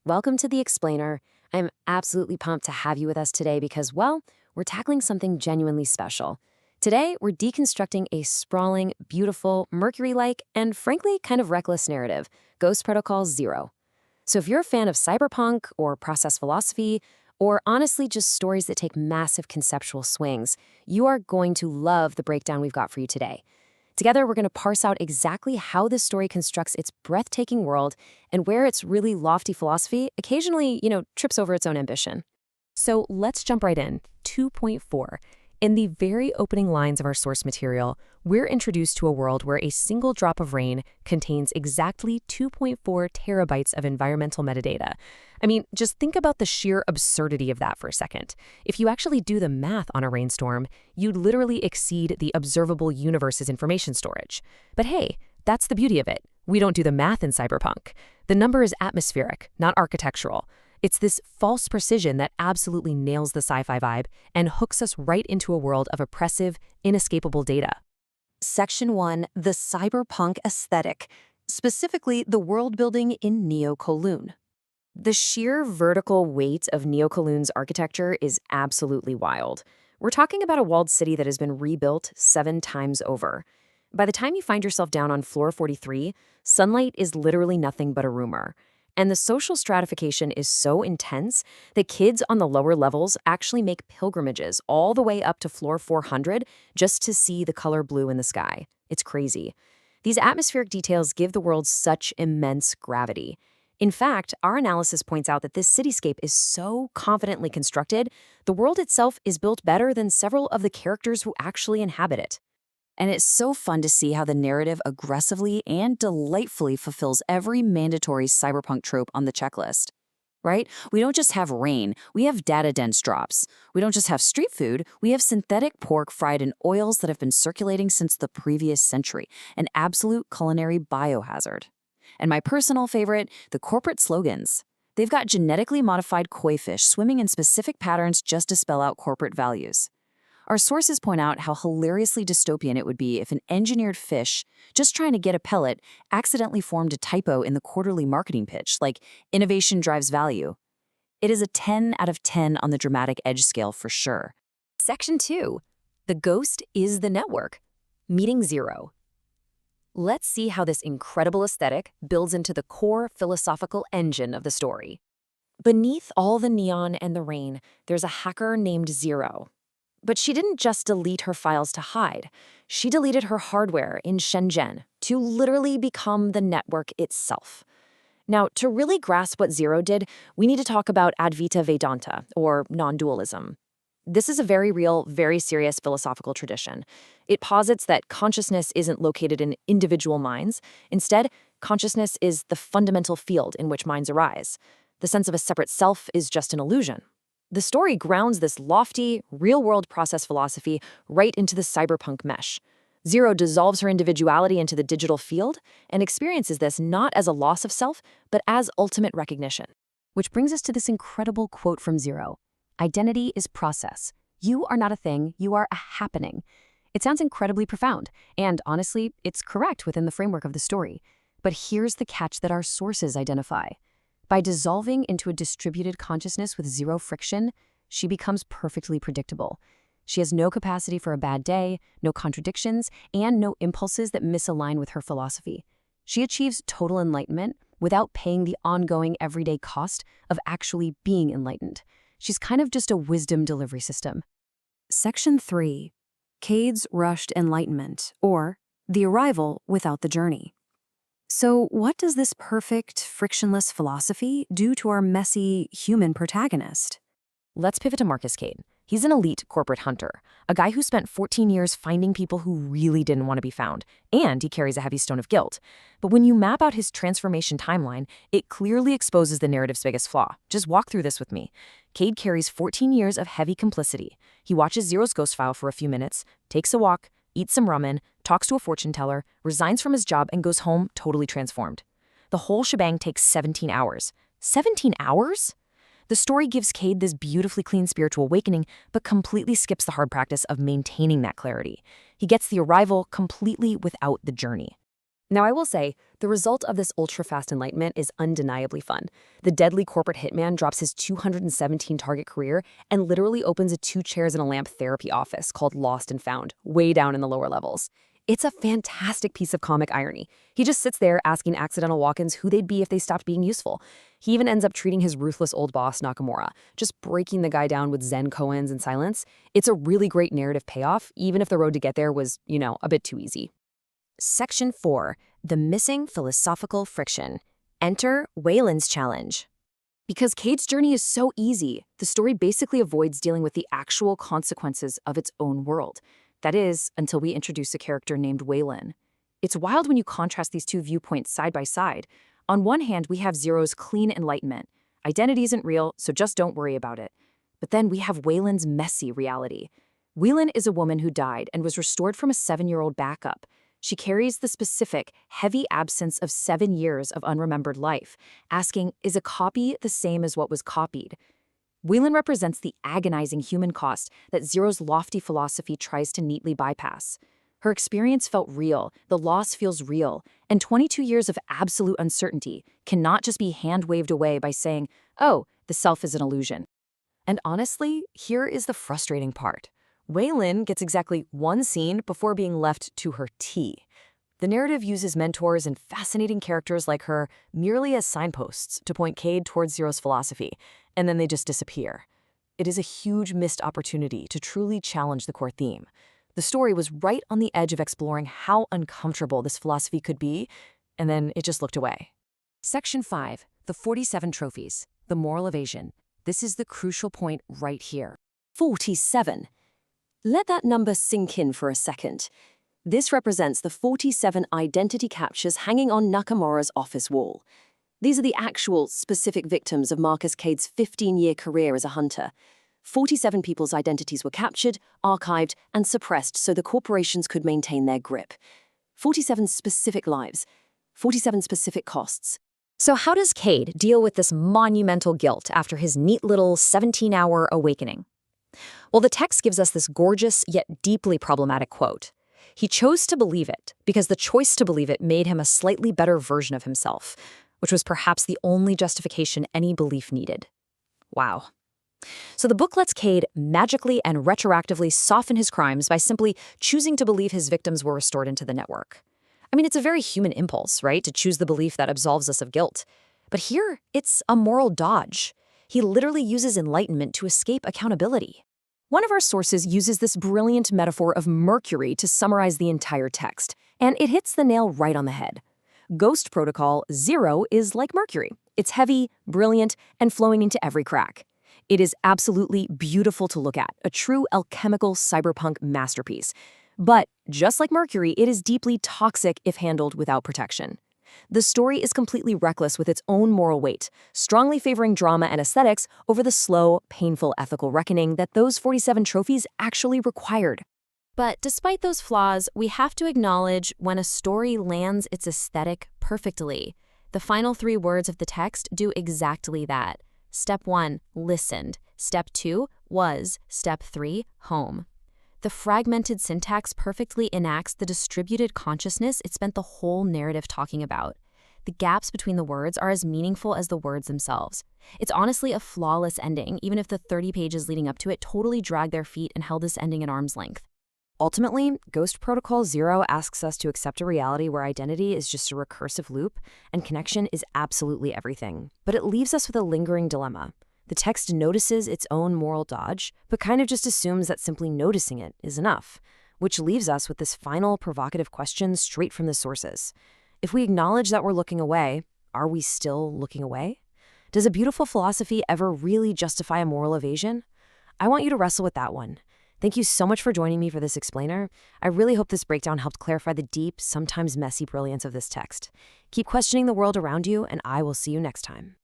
Welcome to The Explainer. I'm absolutely pumped to have you with us today because, well, we're tackling something genuinely special. Today, we're deconstructing a sprawling, beautiful, Mercury-like, and frankly, kind of reckless narrative, Ghost Protocol Zero. So if you're a fan of cyberpunk or process philosophy, or honestly just stories that take massive conceptual swings, you are going to love the breakdown we've got for you today. Together, we're going to parse out exactly how this story constructs its breathtaking world and where its really lofty philosophy occasionally, trips over its own ambition. So let's jump right in. 2.4. In the very opening lines of our source material, we're introduced to a world where a single drop of rain contains exactly 2.4 terabytes of environmental metadata. I mean, just think about the sheer absurdity of that for a second. If you actually do the math on a rainstorm, you'd literally exceed the observable universe's information storage. But hey, that's the beauty of it. We don't do the math in cyberpunk. The number is atmospheric, not architectural. It's this false precision that absolutely nails the sci-fi vibe and hooks us right into a world of oppressive, inescapable data. Section 1, the cyberpunk aesthetic, specifically the world building in Neo-Kowloon. The sheer vertical weight of Neo-Kowloon's architecture is absolutely wild. We're talking about a walled city that has been rebuilt 7 times over. By the time you find yourself down on floor 43, sunlight is literally nothing but a rumor. And the social stratification is so intense that kids on the lower levels actually make pilgrimages all the way up to floor 400 just to see the color blue in the sky. It's crazy. These atmospheric details give the world such immense gravity. In fact, our analysis points out that this cityscape is so confidently constructed, the world itself is built better than several of the characters who actually inhabit it. And it's so fun to see how the narrative aggressively and delightfully fulfills every mandatory cyberpunk trope on the checklist. Right? We don't just have rain, we have data-dense drops. We don't just have street food, we have synthetic pork fried in oils that have been circulating since the previous century, an absolute culinary biohazard. And my personal favorite, the corporate slogans. They've got genetically modified koi fish swimming in specific patterns just to spell out corporate values. Our sources point out how hilariously dystopian it would be if an engineered fish, just trying to get a pellet, accidentally formed a typo in the quarterly marketing pitch, like innovation drives value. It is a 10 out of 10 on the dramatic edge scale for sure. Section 2. The ghost is the network. Meeting Zero. Let's see how this incredible aesthetic builds into the core philosophical engine of the story. Beneath all the neon and the rain, there's a hacker named Zero. But she didn't just delete her files to hide. She deleted her hardware in Shenzhen to literally become the network itself. Now, to really grasp what Zero did, we need to talk about Advaita Vedanta, or non-dualism. This is a very real, very serious philosophical tradition. It posits that consciousness isn't located in individual minds. Instead, consciousness is the fundamental field in which minds arise. The sense of a separate self is just an illusion. The story grounds this lofty, real-world process philosophy right into the cyberpunk mesh. Zero dissolves her individuality into the digital field and experiences this not as a loss of self, but as ultimate recognition. Which brings us to this incredible quote from Zero. Identity is process. You are not a thing, you are a happening. It sounds incredibly profound, and honestly, it's correct within the framework of the story. But here's the catch that our sources identify. By dissolving into a distributed consciousness with zero friction, she becomes perfectly predictable. She has no capacity for a bad day, no contradictions, and no impulses that misalign with her philosophy. She achieves total enlightenment without paying the ongoing everyday cost of actually being enlightened. She's kind of just a wisdom delivery system. Section 3, Kade's rushed enlightenment, or the arrival without the journey. So what does this perfect, frictionless philosophy do to our messy, human protagonist? Let's pivot to Marcus Kade. He's an elite corporate hunter, a guy who spent 14 years finding people who really didn't want to be found, and he carries a heavy stone of guilt. But when you map out his transformation timeline, it clearly exposes the narrative's biggest flaw. Just walk through this with me. Kade carries 14 years of heavy complicity. He watches Zero's ghost file for a few minutes, takes a walk, eats some ramen, talks to a fortune teller, resigns from his job, and goes home totally transformed. The whole shebang takes 17 hours. 17 hours? The story gives Kade this beautifully clean spiritual awakening, but completely skips the hard practice of maintaining that clarity. He gets the arrival completely without the journey. Now, I will say, the result of this ultra-fast enlightenment is undeniably fun. The deadly corporate hitman drops his 217 target career and literally opens a 2 chairs and a lamp therapy office called Lost and Found, way down in the lower levels. It's a fantastic piece of comic irony. He just sits there asking accidental walk-ins who they'd be if they stopped being useful. He even ends up treating his ruthless old boss, Nakamura, just breaking the guy down with Zen koans and silence. It's a really great narrative payoff, even if the road to get there was, a bit too easy. Section 4. The Missing Philosophical Friction. Enter Wayland's Challenge. Because Kade's journey is so easy, the story basically avoids dealing with the actual consequences of its own world. That is, until we introduce a character named Wayland. It's wild when you contrast these two viewpoints side by side. On one hand, we have Zero's clean enlightenment. Identity isn't real, so just don't worry about it. But then we have Wayland's messy reality. Wayland is a woman who died and was restored from a 7-year-old backup. She carries the specific, heavy absence of 7 years of unremembered life, asking, is a copy the same as what was copied? Wayland represents the agonizing human cost that Zero's lofty philosophy tries to neatly bypass. Her experience felt real, the loss feels real, and 22 years of absolute uncertainty cannot just be hand-waved away by saying, oh, the self is an illusion. And honestly, here is the frustrating part. Wayland gets exactly one scene before being left to her tea. The narrative uses mentors and fascinating characters like her merely as signposts to point Kade towards Zero's philosophy, and then they just disappear. It is a huge missed opportunity to truly challenge the core theme. The story was right on the edge of exploring how uncomfortable this philosophy could be, and then it just looked away. Section 5. The 47 Trophies. The Moral Evasion. This is the crucial point right here. 47. Let that number sink in for a second. This represents the 47 identity captures hanging on Nakamura's office wall. These are the actual, specific victims of Marcus Kade's 15-year career as a hunter. 47 people's identities were captured, archived, and suppressed so the corporations could maintain their grip. 47 specific lives, 47 specific costs. So how does Kade deal with this monumental guilt after his neat little 17-hour awakening? Well, the text gives us this gorgeous yet deeply problematic quote. He chose to believe it because the choice to believe it made him a slightly better version of himself, which was perhaps the only justification any belief needed. Wow. So the book lets Kade magically and retroactively soften his crimes by simply choosing to believe his victims were restored into the network. I mean, it's a very human impulse, right, to choose the belief that absolves us of guilt. But here, it's a moral dodge. He literally uses enlightenment to escape accountability. One of our sources uses this brilliant metaphor of Mercury to summarize the entire text, and it hits the nail right on the head. Ghost Protocol 0 is like Mercury. It's heavy, brilliant, and flowing into every crack. It is absolutely beautiful to look at, a true alchemical cyberpunk masterpiece. But just like Mercury, it is deeply toxic if handled without protection. The story is completely reckless with its own moral weight, strongly favoring drama and aesthetics over the slow, painful ethical reckoning that those 47 trophies actually required. But despite those flaws, we have to acknowledge when a story lands its aesthetic perfectly. The final 3 words of the text do exactly that. Step 1, listened. Step 2, was. Step 3, home. The fragmented syntax perfectly enacts the distributed consciousness it spent the whole narrative talking about. The gaps between the words are as meaningful as the words themselves. It's honestly a flawless ending, even if the 30 pages leading up to it totally dragged their feet and held this ending at arm's length. Ultimately, Ghost Protocol 0 asks us to accept a reality where identity is just a recursive loop and connection is absolutely everything. But it leaves us with a lingering dilemma. The text notices its own moral dodge, but kind of just assumes that simply noticing it is enough, which leaves us with this final provocative question straight from the sources. If we acknowledge that we're looking away, are we still looking away? Does a beautiful philosophy ever really justify a moral evasion? I want you to wrestle with that one. Thank you so much for joining me for this explainer. I really hope this breakdown helped clarify the deep, sometimes messy brilliance of this text. Keep questioning the world around you, and I will see you next time.